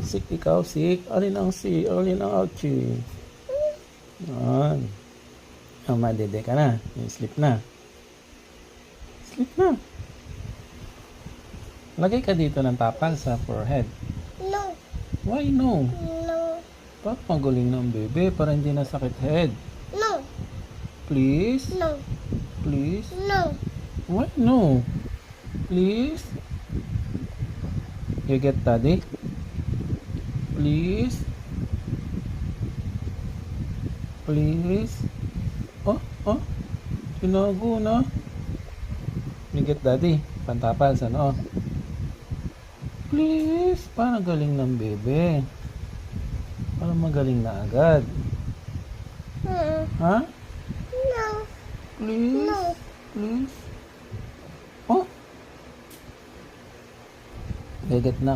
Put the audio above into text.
Sick ikaw, sick. Alin ang si, alin ang ouchie. Yan. Madede ka na. Sleep na. Sleep na. Lagay ka dito ng tapal sa forehead. No. Why no? No. Bakit magaling ng bebe para hindi na sakit head? No. Please? No. Please? No. Why no? Please? You get daddy? Please? Please? Oh, oh. Tinago na. You get daddy? Pantapal sa noo. Please? Parang galing ng bebe. Parang magaling na agad. Ha? No. Please? No. Please? Oh? Gagat na.